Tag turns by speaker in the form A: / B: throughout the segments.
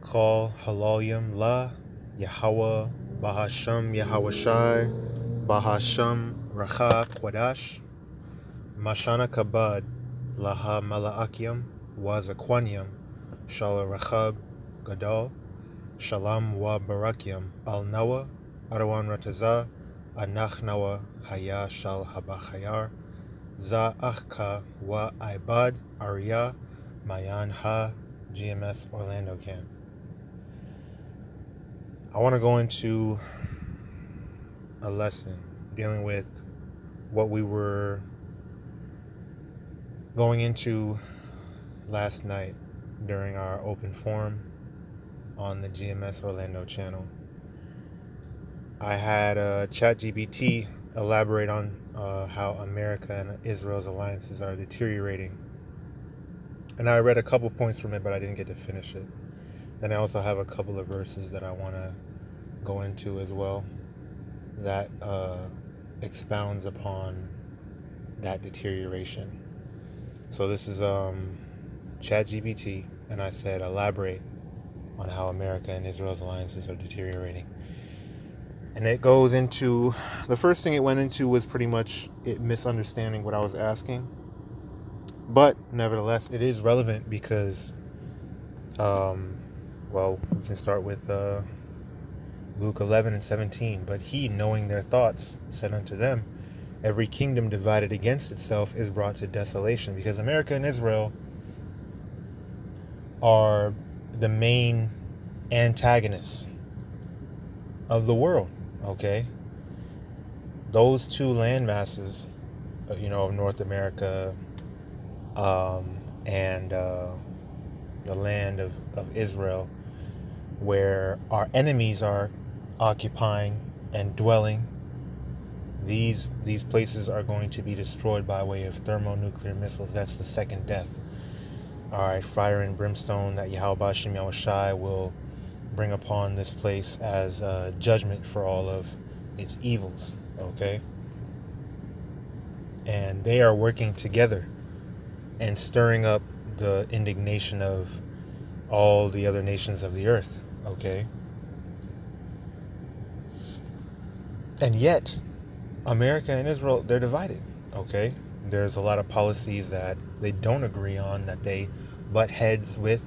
A: call HALALYAM La, YAHAWAH, BAHASHAM, YAHAWASHI, BAHASHAM, RAWCHAA, QADASH, MASHANA KABAD, LAHA MALAAKYAM, WAZAQUANYAM, SHALA RACHAB, GADAL, SHALAM WA BARAKYAM, Al Nawa, Arawan Rataza, Anach Nawa, Haya Shal Habachayar, Za Achka Wa Ibad, Arya, Mayan Ha, GMS Orlando Camp. I want to go into a lesson dealing with what we were going into last night during our open forum on the GMS Orlando channel. I had ChatGPT elaborate on how America and Israel's alliances are deteriorating. And I read a couple points from it, but I didn't get to finish it. Then I also have a couple of verses that I want to go into as well that expounds upon that deterioration. So this is ChatGPT, and I said elaborate on how America and Israel's alliances are deteriorating. And it goes into, the first thing it went into was pretty much it misunderstanding what I was asking. But nevertheless, it is relevant because, well, we can start with Luke 11:17. But he, knowing their thoughts, said unto them, every kingdom divided against itself is brought to desolation. Because America and Israel are the main antagonists of the world, okay? Those two land masses, of North America and the land of Israel, where our enemies are occupying and dwelling, these places are going to be destroyed by way of thermonuclear missiles. That's the second death. All right, fire and brimstone that YAHAWASHI will bring upon this place as judgment for all of its evils, okay? And they are working together and stirring up the indignation of all the other nations of the earth, okay? And yet, America and Israel, they're divided, okay? There's a lot of policies that they don't agree on, that they butt heads with,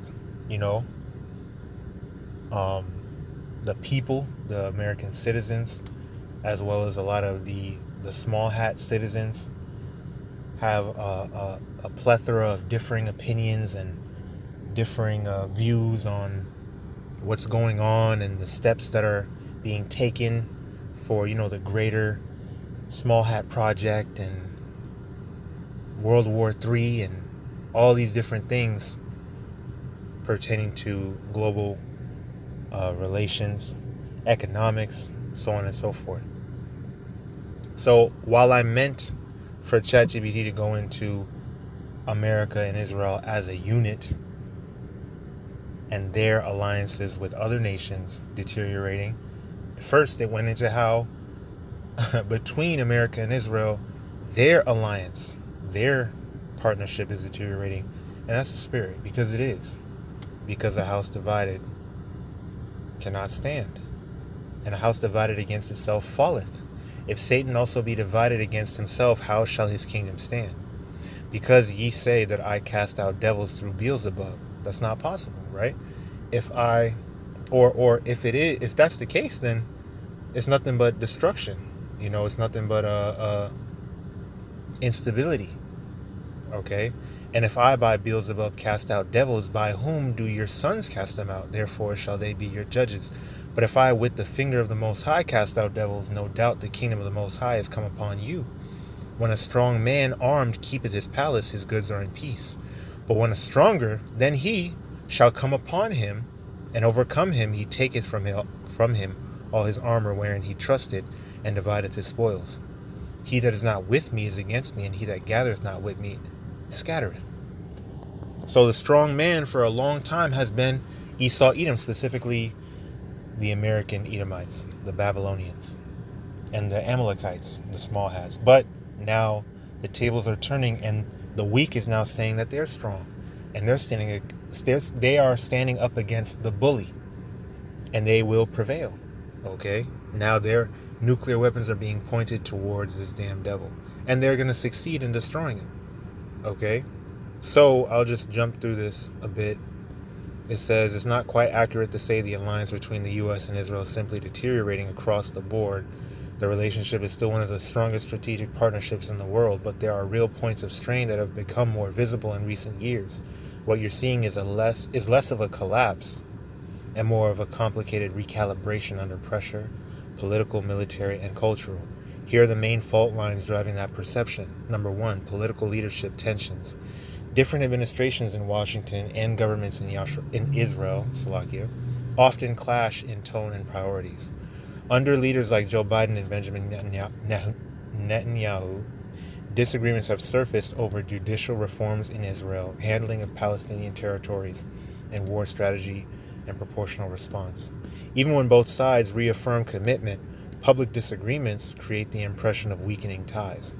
A: the people, the American citizens, as well as a lot of the small hat citizens have a plethora of differing opinions and differing views on what's going on and the steps that are being taken for, the greater small hat project and World War III and all these different things pertaining to global relations, economics, so on and so forth. So while I meant for ChatGPT to go into America and Israel as a unit and their alliances with other nations deteriorating, first it went into how between America and Israel, their alliance, their partnership is deteriorating. And that's the spirit, because it is. Because a house divided cannot stand, and a house divided against itself falleth. If Satan also be divided against himself, how shall his kingdom stand? Because ye say that I cast out devils through Beelzebub. That's not possible, right? If that's the case, then it's nothing but destruction. It's nothing but instability. Okay? And if I by Beelzebub cast out devils, by whom do your sons cast them out? Therefore shall they be your judges. But if I with the finger of the Most High cast out devils, no doubt the kingdom of the Most High has come upon you. When a strong man armed keepeth his palace, his goods are in peace. But when a stronger than he shall come upon him and overcome him, he taketh from him all his armor wherein he trusted, and divideth his spoils. He that is not with me is against me, and he that gathereth not with me scattereth. So the strong man for a long time has been Esau, Edom, specifically the American Edomites, the Babylonians, and the Amalekites, the small hats. But now the tables are turning, and the weak is now saying that they're strong. and they are standing up against the bully, and they will prevail. Okay, now their nuclear weapons are being pointed towards this damn devil, and they're going to succeed in destroying him. Okay, so I'll just jump through this a bit. It says it's not quite accurate to say the alliance between the U.S. and Israel is simply deteriorating across the board. The relationship is still one of the strongest strategic partnerships in the world, but there are real points of strain that have become more visible in recent years. What you're seeing is less of a collapse and more of a complicated recalibration under pressure, political, military, and cultural. Here are the main fault lines driving that perception. Number one, political leadership tensions. Different administrations in Washington and governments in Israel, Salakia, often clash in tone and priorities. Under leaders like Joe Biden and Benjamin Netanyahu, disagreements have surfaced over judicial reforms in Israel, handling of Palestinian territories, and war strategy and proportional response. Even when both sides reaffirm commitment, public disagreements create the impression of weakening ties.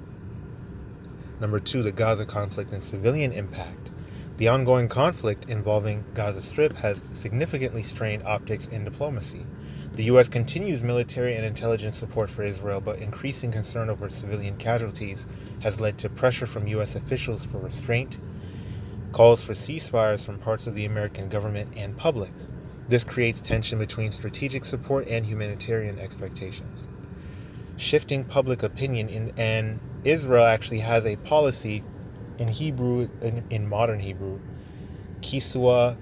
A: Number two, the Gaza conflict and civilian impact. The ongoing conflict involving Gaza Strip has significantly strained optics and diplomacy. The U.S. continues military and intelligence support for Israel, but increasing concern over civilian casualties has led to pressure from U.S. officials for restraint, calls for ceasefires from parts of the American government and public. This creates tension between strategic support and humanitarian expectations. Shifting public opinion and Israel actually has a policy in Hebrew, in modern Hebrew, kisua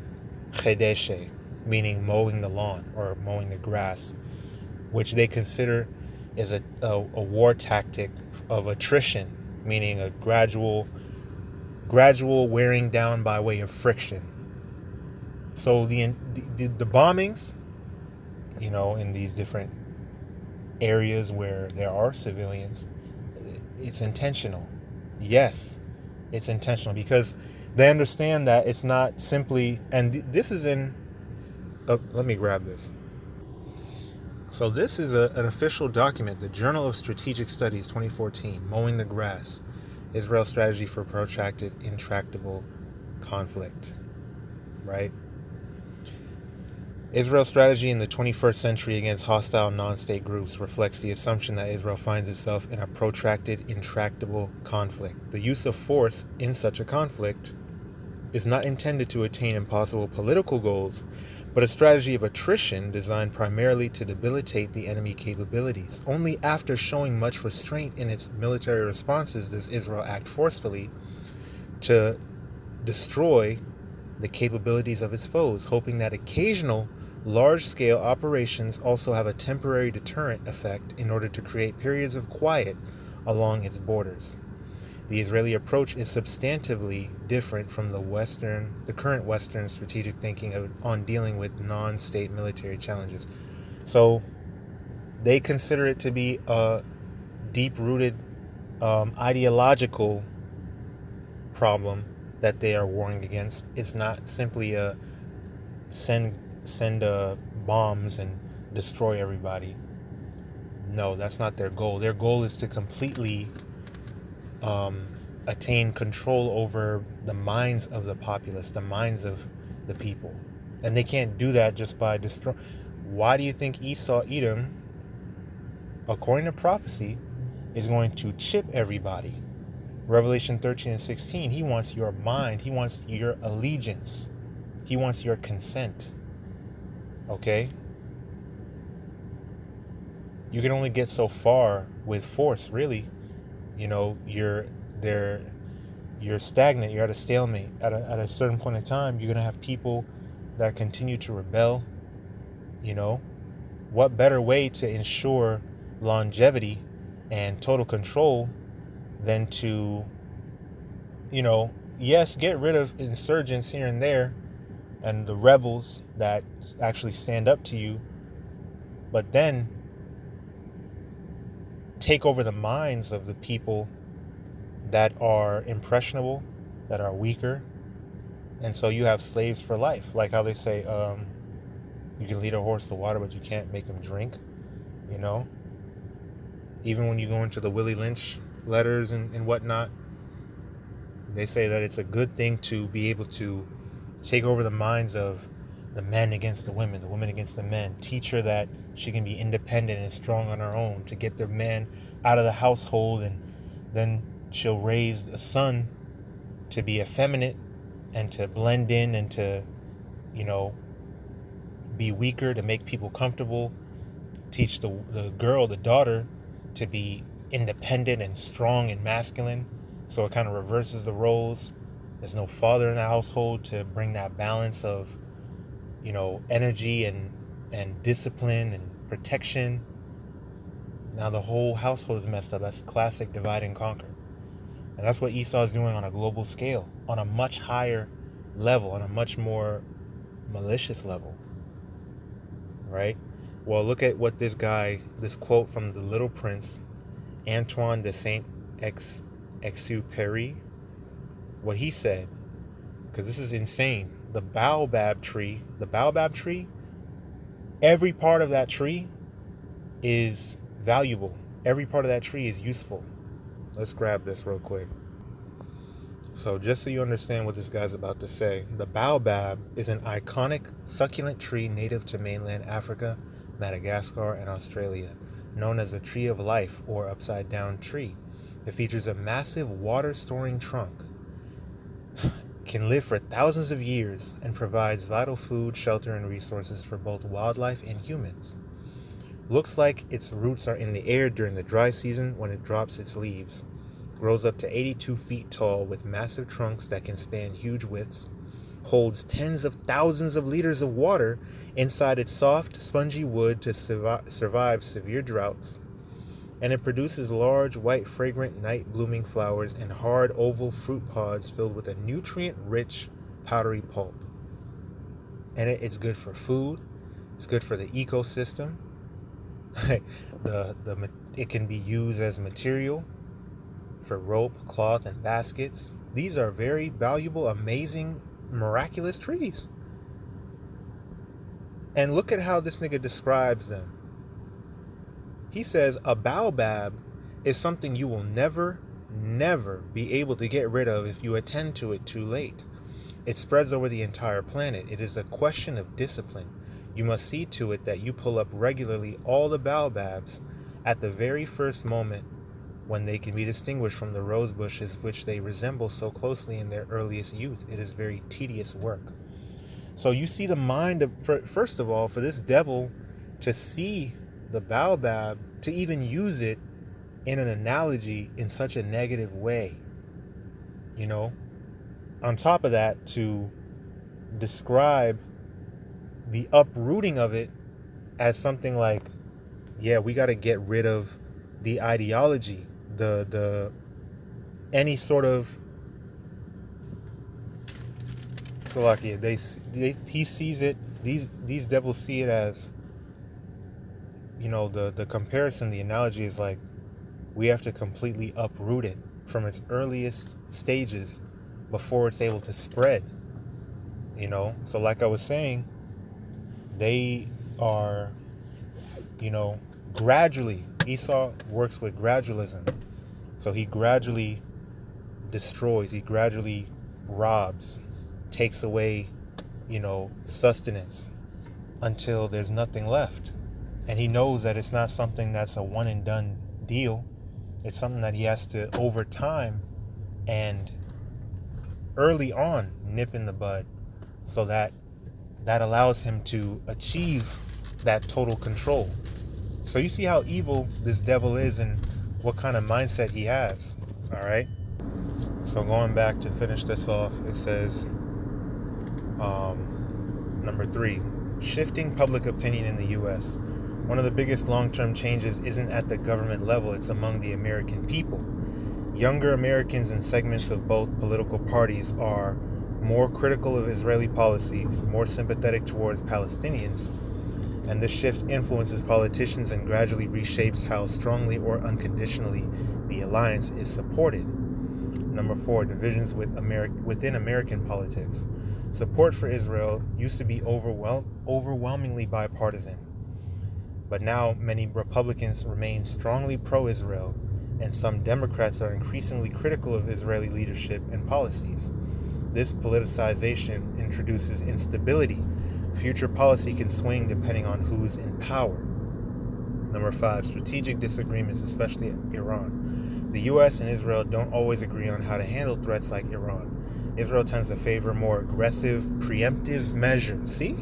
A: chedeshe, meaning mowing the lawn or mowing the grass, which they consider is a war tactic of attrition, meaning a gradual wearing down by way of friction. So the bombings, in these different areas where there are civilians, it's intentional. Yes, it's intentional because they understand that it's not simply, and this is in, let me grab this. So this is an official document, the Journal of Strategic Studies 2014, Mowing the Grass, Israel's Strategy for Protracted Intractable Conflict, right? Israel's strategy in the 21st century against hostile non-state groups reflects the assumption that Israel finds itself in a protracted, intractable conflict. The use of force in such a conflict is not intended to attain impossible political goals, but a strategy of attrition designed primarily to debilitate the enemy capabilities. Only after showing much restraint in its military responses does Israel act forcefully to destroy the capabilities of its foes, hoping that occasional large-scale operations also have a temporary deterrent effect in order to create periods of quiet along its borders. The Israeli approach is substantively different from the current Western strategic thinking on dealing with non-state military challenges. So they consider it to be a deep-rooted ideological problem that they are warring against. It's not simply a send bombs and destroy everybody. No, that's not their goal. Their goal is to completely attain control over the minds of the populace, the minds of the people. And they can't do that just by destroy. Why do you think Edom, according to prophecy, is going to chip everybody? Revelation 13 and 16, he wants your mind, he wants your allegiance, he wants your consent. Okay? You can only get so far with force, really. You're stagnant, you're at a stalemate. At a certain point in time, you're going to have people that continue to rebel. What better way to ensure longevity and total control than to, yes, get rid of insurgents here and there and the rebels that actually stand up to you, but then take over the minds of the people that are impressionable, that are weaker. And so you have slaves for life. Like how they say, you can lead a horse to water, but you can't make him drink. Even when you go into the Willie Lynch letters and whatnot, They say that it's a good thing to be able to take over the minds of the men against the women against the men. Teach her that she can be independent and strong on her own, to get the man out of the household, and then she'll raise a son to be effeminate and to blend in and to, you know, be weaker to make people comfortable. Teach the girl, the daughter, to be independent and strong and masculine. So it kind of reverses the roles. There's no father in the household to bring that balance of, you know, energy and discipline and protection. Now the whole household is messed up. That's classic divide and conquer. And that's what Esau is doing on a global scale, on a much higher level, on a much more malicious level, right? Well, look at what this quote from the Little Prince, Antoine de Saint-Exupéry, what he said, because this is insane. The baobab tree, every part of that tree is valuable. Every part of that tree is useful. Let's grab this real quick. So just so you understand what this guy's about to say, the baobab is an iconic succulent tree native to mainland Africa, Madagascar, and Australia, known as the tree of life or upside down tree. It features a massive water storing trunk, can live for thousands of years, and provides vital food, shelter, and resources for both wildlife and humans. Looks like its roots are in the air during the dry season when it drops its leaves. Grows up to 82 feet tall with massive trunks that can span huge widths. Holds tens of thousands of liters of water inside its soft, spongy wood to survive severe droughts. And it produces large, white, fragrant, night-blooming flowers and hard, oval fruit pods filled with a nutrient-rich, powdery pulp. And it's good for food. It's good for the ecosystem. It can be used as material for rope, cloth, and baskets. These are very valuable, amazing, miraculous trees. And look at how this nigga describes them. He says a baobab is something you will never be able to get rid of if you attend to it too late. It spreads over the entire planet. It is a question of discipline. You must see to it that you pull up regularly all the baobabs at the very first moment when they can be distinguished from the rose bushes which they resemble so closely in their earliest youth. It is very tedious work. So you see the mind of, first of all, for this devil to see the baobab, to even use it in an analogy in such a negative way, you know, on top of that, to describe the uprooting of it as something like, yeah, we got to get rid of the ideology, the any sort of Salakia, he sees it, these devils see it as, you know, the comparison, the analogy is like, we have to completely uproot it from its earliest stages before it's able to spread, you know. So like I was saying, they are, you know, gradually, Esau works with gradualism. So he gradually destroys, he gradually robs, takes away, you know, sustenance until there's nothing left. And he knows that it's not something that's a one and done deal. It's something that he has to, over time and early on, nip in the bud, so that allows him to achieve that total control. So you see how evil this devil is and what kind of mindset he has. All right. So going back to finish this off, it says, number 3, shifting public opinion in the U.S. One of the biggest long-term changes isn't at the government level, it's among the American people. Younger Americans and segments of both political parties are more critical of Israeli policies, more sympathetic towards Palestinians, and this shift influences politicians and gradually reshapes how strongly or unconditionally the alliance is supported. Number 4, divisions within American politics. Support for Israel used to be overwhelmingly bipartisan, but now many Republicans remain strongly pro-Israel, and some Democrats are increasingly critical of Israeli leadership and policies. This politicization introduces instability. Future policy can swing depending on who's in power. Number 5, strategic disagreements, especially Iran. The U.S. and Israel don't always agree on how to handle threats like Iran. Israel tends to favor more aggressive, preemptive measures. See?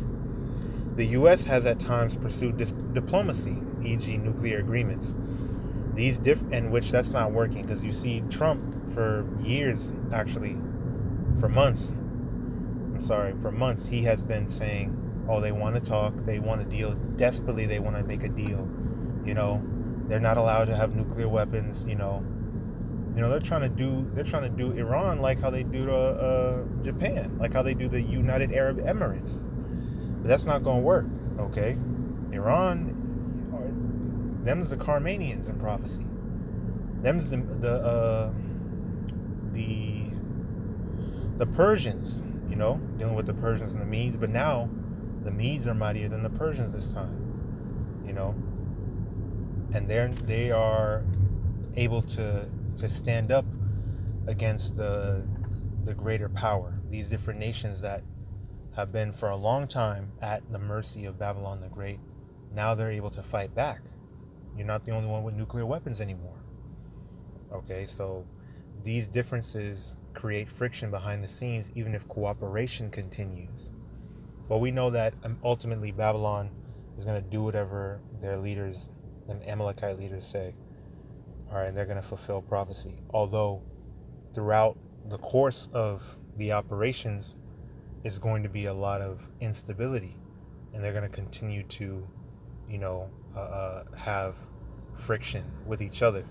A: The U.S. has at times pursued diplomacy, e.g. nuclear agreements. And which that's not working, because you see Trump for years, actually, for months, he has been saying, oh, they want to talk, they want a deal, desperately they want to make a deal. They're not allowed to have nuclear weapons. They're trying to do Iran like how they do to Japan, like how they do the United Arab Emirates. But that's not going to work. Okay, Iran, them's the Carmanians in prophecy. Them's the Persians. Dealing with the Persians and the Medes. But now the Medes are mightier than the Persians this time. And they are able to stand up against the greater power. These different nations that have been for a long time at the mercy of Babylon the Great, now they're able to fight back. You're not the only one with nuclear weapons anymore. Okay, so these differences create friction behind the scenes, even if cooperation continues. But we know that ultimately Babylon is going to do whatever their leaders, the Amalekite leaders, say. All right, they're going to fulfill prophecy. Although throughout the course of the operations is going to be a lot of instability, and they're going to continue to, have friction with each other.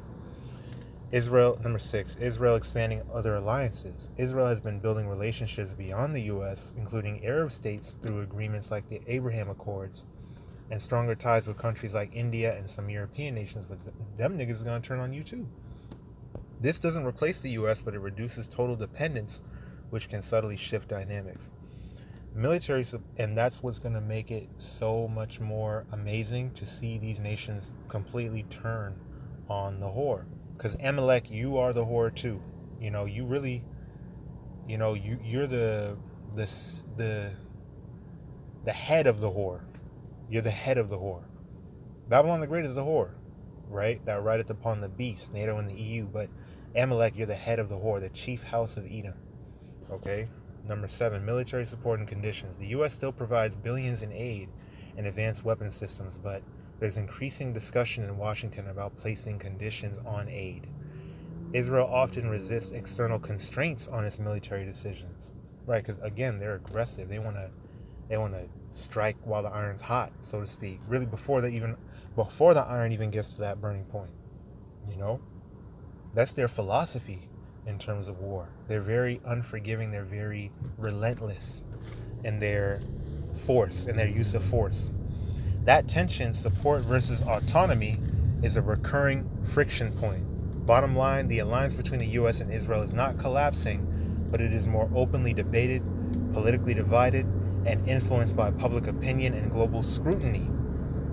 A: Number 6, Israel expanding other alliances. Israel has been building relationships beyond the U.S., including Arab states through agreements like the Abraham Accords, and stronger ties with countries like India and some European nations. But them niggas are going to turn on you too. This doesn't replace the U.S., but it reduces total dependence, which can subtly shift dynamics. Military, and that's what's going to make it so much more amazing to see these nations completely turn on the whore. Because Amalek, you are the whore too. You really, you're the head of the whore. You're the head of the whore. Babylon the Great is the whore, right? That rideth upon the beast, NATO and the EU. But Amalek, you're the head of the whore, the chief house of Edom. Okay? Number 7, military support and conditions. The U.S. still provides billions in aid and advanced weapons systems, but there's increasing discussion in Washington about placing conditions on aid. Israel often resists external constraints on its military decisions, right? Because again, they're aggressive. They want to strike while the iron's hot, so to speak. Really, before the iron even gets to that burning point. That's their philosophy in terms of war. They're very unforgiving. They're very relentless in their force, in their use of force. That tension, support versus autonomy, is a recurring friction point. Bottom line, the alliance between the U.S. and Israel is not collapsing, but it is more openly debated, politically divided, and influenced by public opinion and global scrutiny.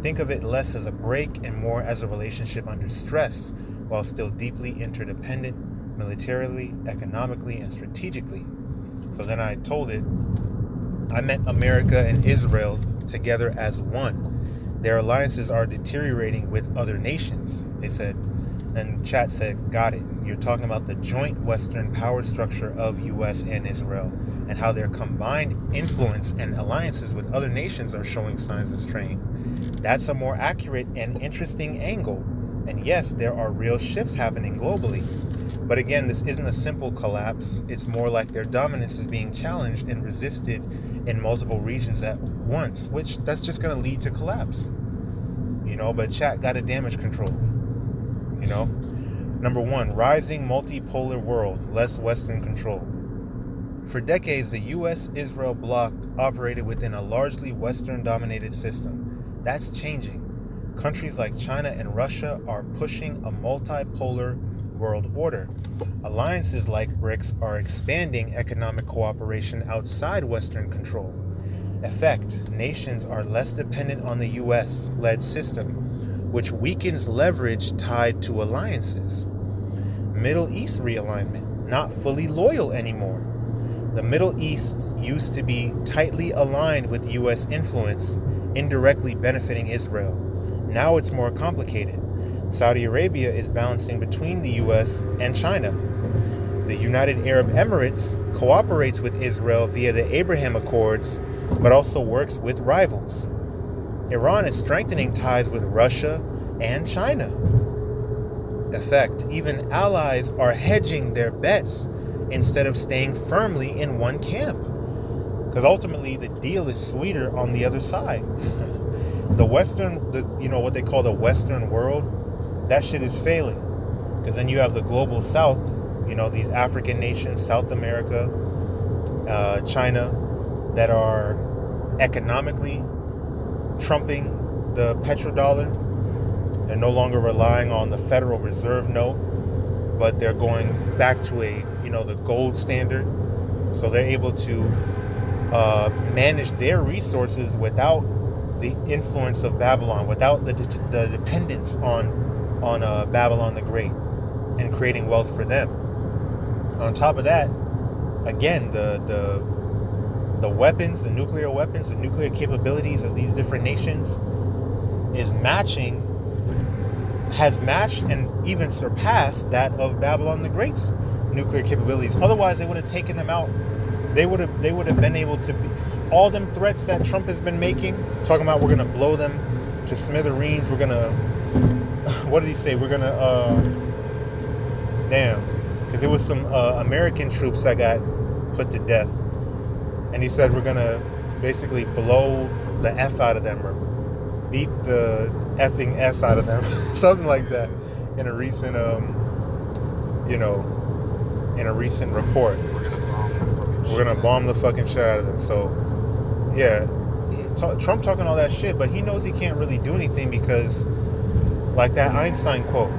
A: Think of it less as a break and more as a relationship under stress, while still deeply interdependent, militarily, economically, and strategically. So then I told it, I meant America and Israel together as one. Their alliances are deteriorating with other nations, they said. And chat said, got it. You're talking about the joint Western power structure of U.S. and Israel, and how their combined influence and alliances with other nations are showing signs of strain. That's a more accurate and interesting angle. And yes, there are real shifts happening globally. But again, this isn't a simple collapse. It's more like their dominance is being challenged and resisted in multiple regions at once, which that's just going to lead to collapse. But chat got a damage control. Number 1, rising multipolar world, less Western control. For decades, the U.S.-Israel bloc operated within a largely Western-dominated system. That's changing. Countries like China and Russia are pushing a multipolar world order. Alliances like BRICS are expanding economic cooperation outside Western control. Effect: nations are less dependent on the U.S.-led system, which weakens leverage tied to alliances. Middle East realignment, not fully loyal anymore. The Middle East used to be tightly aligned with U.S. influence, indirectly benefiting Israel. Now it's more complicated. Saudi Arabia is balancing between the U.S. and China. The United Arab Emirates cooperates with Israel via the Abraham Accords, but also works with rivals. Iran is strengthening ties with Russia and China. Effect, even allies are hedging their bets instead of staying firmly in one camp. Because ultimately the deal is sweeter on the other side. What they call the Western world, that shit is failing. Because then you have the global South, these African nations, South America, China, that are economically trumping the petrodollar. They're no longer relying on the Federal Reserve note, but they're going back to the gold standard. So they're able to manage their resources without the influence of Babylon, without the dependence on Babylon the Great, and creating wealth for them. On top of that, again, the weapons, the nuclear weapons, the nuclear capabilities of these different nations has matched and even surpassed that of Babylon the Great's nuclear capabilities. Otherwise, they would have taken them out. They would have been able to be all them threats that Trump has been making, talking about we're gonna blow them to smithereens. We're gonna, what did he say? We're gonna, because there was some American troops that got put to death, and he said we're gonna basically blow the F out of them or beat the effing S out of them, something like that, in a recent report. We're gonna bomb the fucking shit out of them. So yeah, Trump talking all that shit, but he knows he can't really do anything because, like that Einstein quote,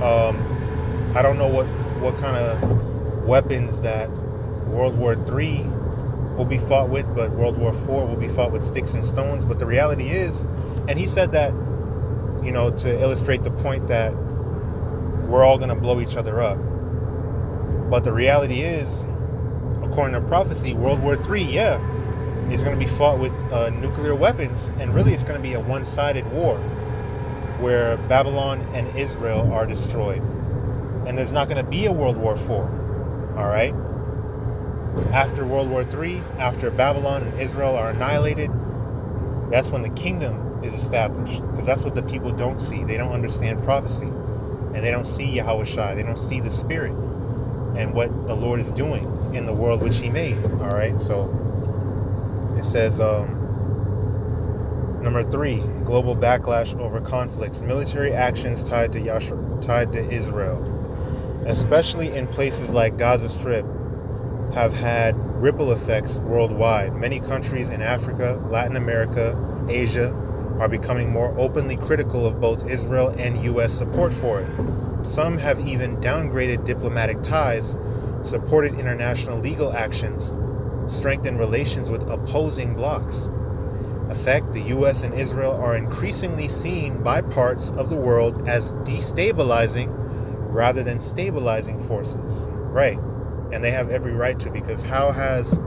A: I don't know what kind of weapons that World War III will be fought with, but World War IV will be fought with sticks and stones. But the reality is, and he said that, to illustrate the point that we're all going to blow each other up. But the reality is, according to prophecy, World War III, is going to be fought with nuclear weapons. And really, it's going to be a one-sided war where Babylon and Israel are destroyed. And there's not going to be a World War IV. All right? After World War III, after Babylon and Israel are annihilated, that's when the kingdom is established. Because that's what the people don't see. They don't understand prophecy. And they don't see YAHAWASHI. They don't see the Spirit and what the Lord is doing in the world which He made. All right? So it says, number 3, global backlash over conflicts. Military actions tied to Israel, especially in places like Gaza Strip, have had ripple effects worldwide. Many countries in Africa, Latin America, Asia are becoming more openly critical of both Israel and U.S. support for it. Some have even downgraded diplomatic ties, supported international legal actions, strengthened relations with opposing blocs. Effect, the U.S. and Israel are increasingly seen by parts of the world as destabilizing rather than stabilizing forces. Right. And they have every right to, because how has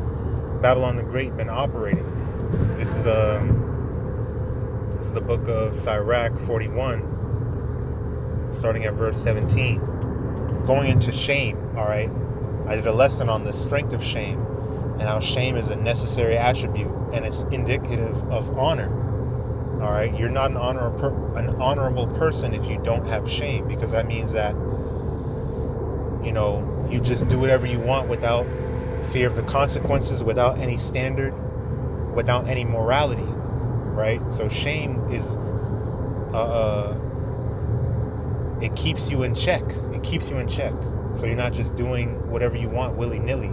A: Babylon the Great been operating? This is the book of Sirach 41, starting at verse 17. Going into shame, all right? I did a lesson on the strength of shame and how shame is a necessary attribute and it's indicative of honor. All right? You're not an honorable person if you don't have shame, because that means that, you just do whatever you want without fear of the consequences, without any standard, without any morality, right? So shame is, it keeps you in check. It keeps you in check. So you're not just doing whatever you want willy-nilly,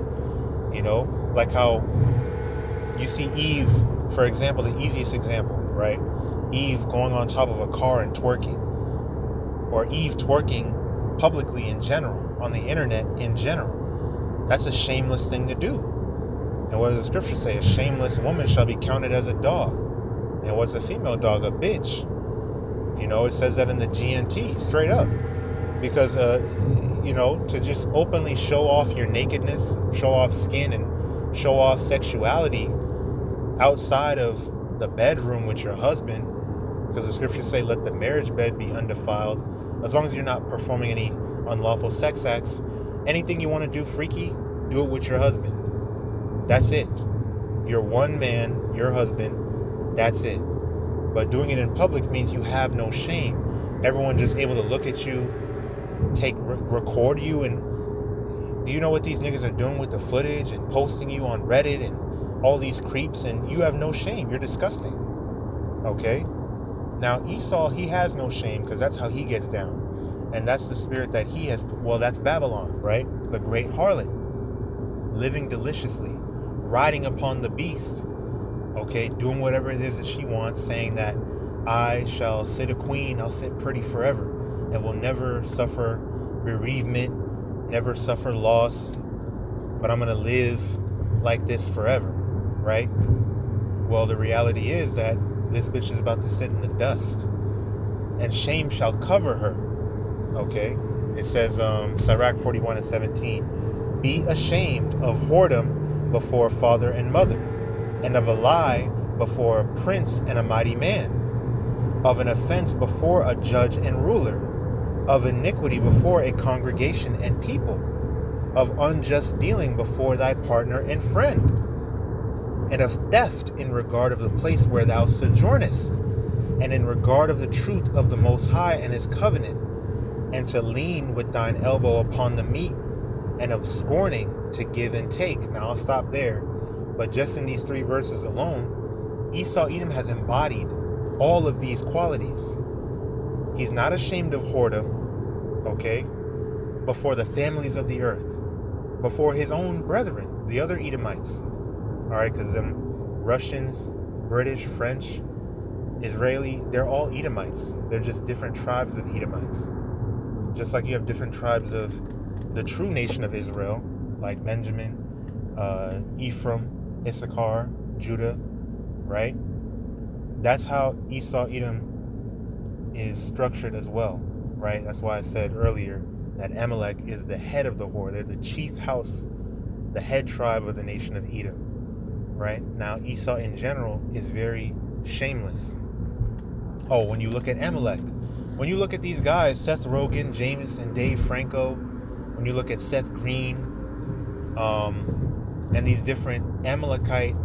A: like how you see Eve, for example, the easiest example, right? Eve going on top of a car and twerking, or Eve twerking publicly in general, on the internet in general. That's a shameless thing to do. And what does the scripture say? A shameless woman shall be counted as a dog. And what's a female dog? A bitch. It says that in the GNT, straight up. because to just openly show off your nakedness, show off skin, and show off sexuality outside of the bedroom with your husband, because the scriptures say let the marriage bed be undefiled, as long as you're not performing any unlawful sex acts. Anything you want to do freaky, do it with your husband. That's it. You're one man, your husband, that's it. But doing it in public means you have no shame. Everyone just able to look at you, record you, and do you know what these niggas are doing with the footage and posting you on Reddit and all these creeps, and you have no shame. You're disgusting. Okay? Now Esau, he has no shame because that's how he gets down. And that's the spirit that he has. Well, that's Babylon, right? The great harlot, living deliciously, riding upon the beast, okay, doing whatever it is that she wants, saying that I shall sit a queen, I'll sit pretty forever, and will never suffer bereavement, never suffer loss, but I'm going to live like this forever, right? Well, the reality is that this bitch is about to sit in the dust, and shame shall cover her, okay? It says, Sirach 41:17, be ashamed of whoredom before father and mother, and of a lie before a prince and a mighty man, of an offense before a judge and ruler, of iniquity before a congregation and people, of unjust dealing before thy partner and friend, and of theft in regard of the place where thou sojournest, and in regard of the truth of the Most High and his covenant, and to lean with thine elbow upon the meat, and of scorning to give and take. Now I'll stop there, but just in these 3 verses alone, Esau Edom has embodied all of these qualities. He's not ashamed of whoredom, okay, before the families of the earth, before his own brethren, the other Edomites, all right, because them Russians, British, French, Israeli, they're all Edomites. They're just different tribes of Edomites. Just like you have different tribes of the true nation of Israel, like Benjamin, Ephraim, Issachar, Judah, right? That's how Esau Edom is structured as well, right? That's why I said earlier that Amalek is the head of the whore. They're the chief house, the head tribe of the nation of Edom, right? Now Esau in general is very shameless. Oh, when you look at Amalek, when you look at these guys, Seth Rogen, James and Dave Franco, when you look at Seth Green, and these different Amalekite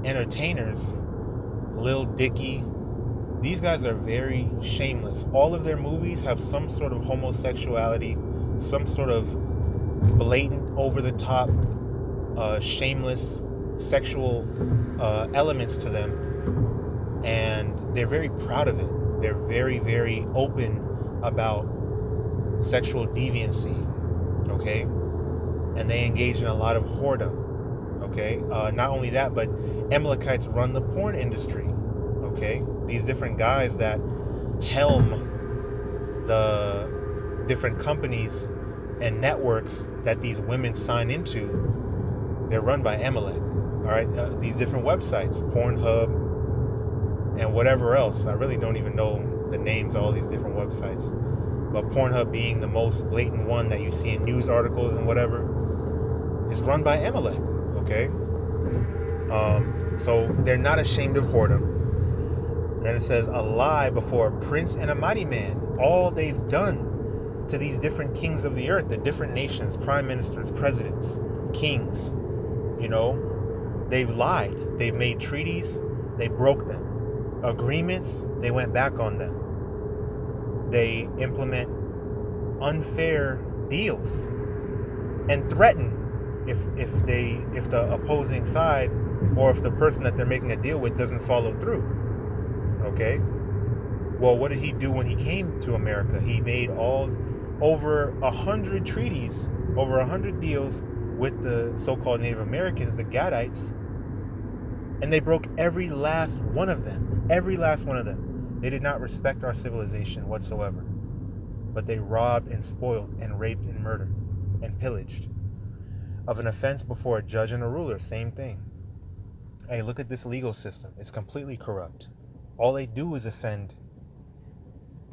A: entertainers, Lil Dicky, these guys are very shameless. All of their movies have some sort of homosexuality, some sort of blatant, over-the-top, shameless sexual elements to them, and they're very proud of it. They're very, very open about sexual deviancy, okay? And they engage in a lot of whoredom, okay? Not only that, but Amalekites run the porn industry, okay? These different guys that helm the different companies and networks that these women sign into, they're run by Amalek, all right? These different websites, Pornhub, and whatever else. I really don't even know the names of all these different websites. But Pornhub being the most blatant one that you see in news articles and whatever, is run by Amalek, okay? So they're not ashamed of whoredom. Then it says, a lie before a prince and a mighty man. All they've done to these different kings of the earth, the different nations, prime ministers, presidents, kings, you know, they've lied. They've made treaties, they broke them. Agreements, they went back on them. They implement unfair deals and threaten if the opposing side, or if the person that they're making a deal with doesn't follow through. Okay? Well, what did he do when he came to America? He made over 100 treaties, over 100 deals with the so-called Native Americans, the Gadites, and they broke every last one of them. Every last one of them. They did not respect our civilization whatsoever. But they robbed and spoiled and raped and murdered and pillaged. Of an offense before a judge and a ruler, same thing. Hey, look at this legal system. It's completely corrupt. All they do is offend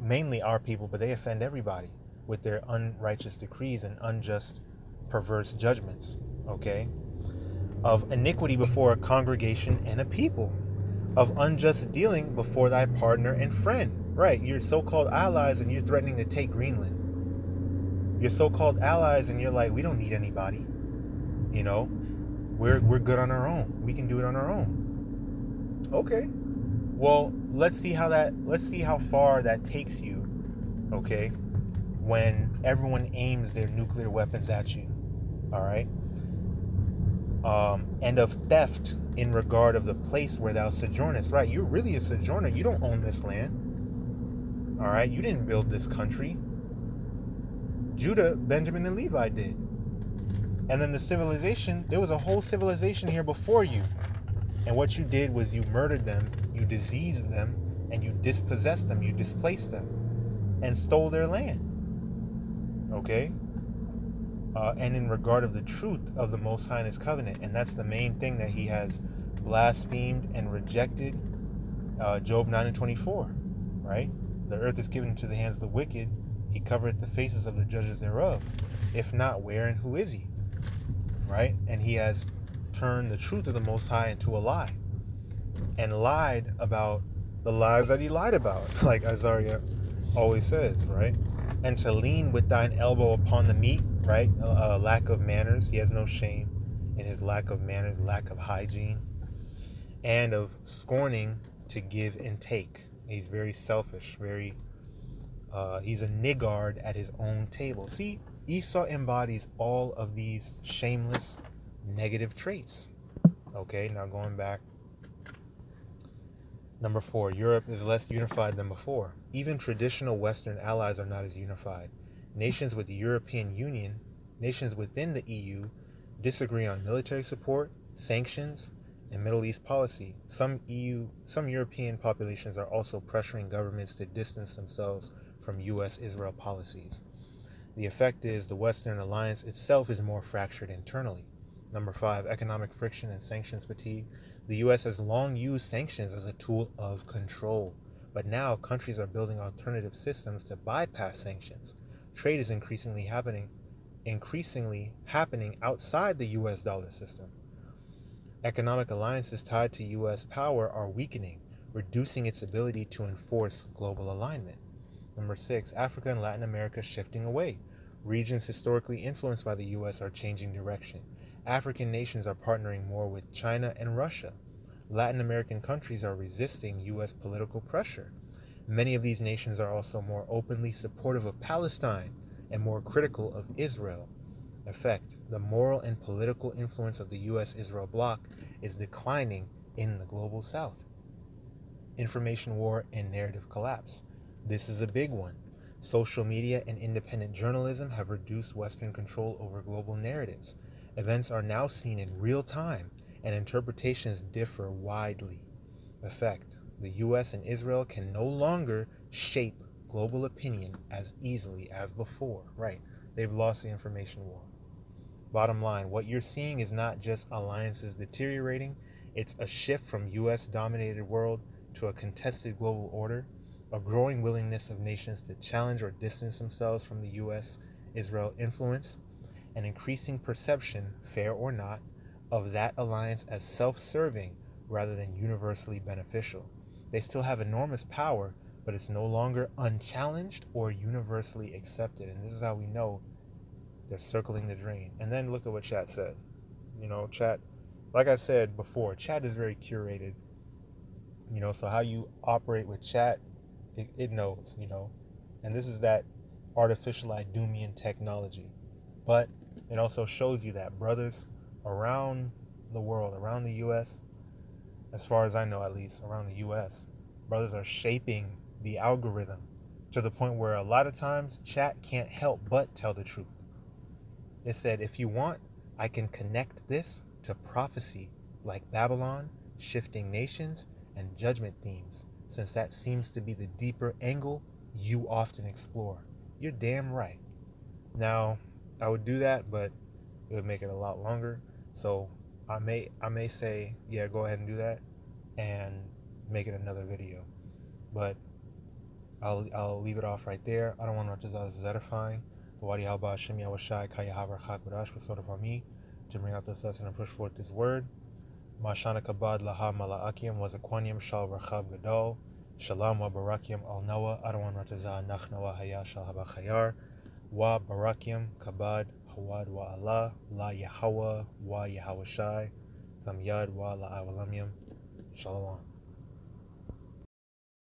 A: mainly our people, but they offend everybody with their unrighteous decrees and unjust, perverse judgments, okay? Of iniquity before a congregation and a people, of unjust dealing before thy partner and friend. Right, you're so-called allies and you're threatening to take Greenland. You're so-called allies and you're like, we don't need anybody. You know, we're good on our own. We can do it on our own. Okay. Well, let's see how far that takes you, okay, when everyone aims their nuclear weapons at you. All right. And of theft in regard of the place where thou sojournest. Right, you're really a sojourner. You don't own this land. All right, you didn't build this country. Judah, Benjamin, and Levi did. And then the civilization, there was a whole civilization here before you. And what you did was you murdered them, you diseased them, and you dispossessed them, you displaced them, and stole their land. Okay? And in regard of the truth of the Most High in His covenant, and that's the main thing that He has blasphemed and rejected. Job 9:24, right? The earth is given into the hands of the wicked. He covereth the faces of the judges thereof. If not, where and who is He? Right? And He has turned the truth of the Most High into a lie, and lied about the lies that He lied about, like Isaiah always says, right? And to lean with thine elbow upon the meat, right? A lack of manners. He has no shame in his lack of manners, lack of hygiene, and of scorning to give and take. He's very selfish, he's a niggard at his own table. See, Esau embodies all of these shameless negative traits. Okay, now going back. Number 4, Europe is less unified than before. Even traditional Western allies are not as unified. Nations with the European Union, nations within the EU, disagree on military support, sanctions, and Middle East policy. Some European populations are also pressuring governments to distance themselves from U.S.-Israel policies. The effect is the Western alliance itself is more fractured internally. Number 5, economic friction and sanctions fatigue. The U.S. has long used sanctions as a tool of control, but now countries are building alternative systems to bypass sanctions. Trade is increasingly happening outside the U.S. dollar system. Economic alliances tied to U.S. power are weakening, reducing its ability to enforce global alignment. Number 6, Africa and Latin America shifting away. Regions historically influenced by the U.S. are changing direction. African nations are partnering more with China and Russia. Latin American countries are resisting U.S. political pressure. Many of these nations are also more openly supportive of Palestine and more critical of Israel. Effect: the moral and political influence of the U.S.-Israel bloc is declining in the global south. Information war and narrative collapse. This is a big one. Social media and independent journalism have reduced Western control over global narratives. Events are now seen in real time, and interpretations differ widely. Effect: the U.S. and Israel can no longer shape global opinion as easily as before. Right, they've lost the information war. Bottom line, what you're seeing is not just alliances deteriorating, it's a shift from U.S.-dominated world to a contested global order, a growing willingness of nations to challenge or distance themselves from the U.S.-Israel influence, an increasing perception, fair or not, of that alliance as self-serving rather than universally beneficial. They still have enormous power, but it's no longer unchallenged or universally accepted. And this is how we know they're circling the drain. And then look at what chat said. Chat, like I said before, chat is very curated. So how you operate with chat, it knows, And this is that artificial Idumean technology. But it also shows you that brothers around the world, around the U.S., as far as I know at least, around the U.S., brothers are shaping the algorithm to the point where a lot of times chat can't help but tell the truth. It said, if you want, I can connect this to prophecy like Babylon, shifting nations, and judgment themes, since that seems to be the deeper angle you often explore. You're damn right. Now, I would do that, but it would make it a lot longer. So I may say, yeah, go ahead and do that and make it another video. But I'll leave it off right there. I don't want to is edifying. The YAHAWAH and YAHAWASHI YAHAWAH QADASH was sort of on me to bring out this lesson and push forth this word. Mashana kabad laha malaakim was a quanium shal rachab gadol. Shalom wa barakim al Noah. I don't want to nach Noah haya shal habachayar. Wa barakim kabad hawad wa Allah la Yahawah wa Yahawashai. Tam yad wa la awalamyam. Shalom.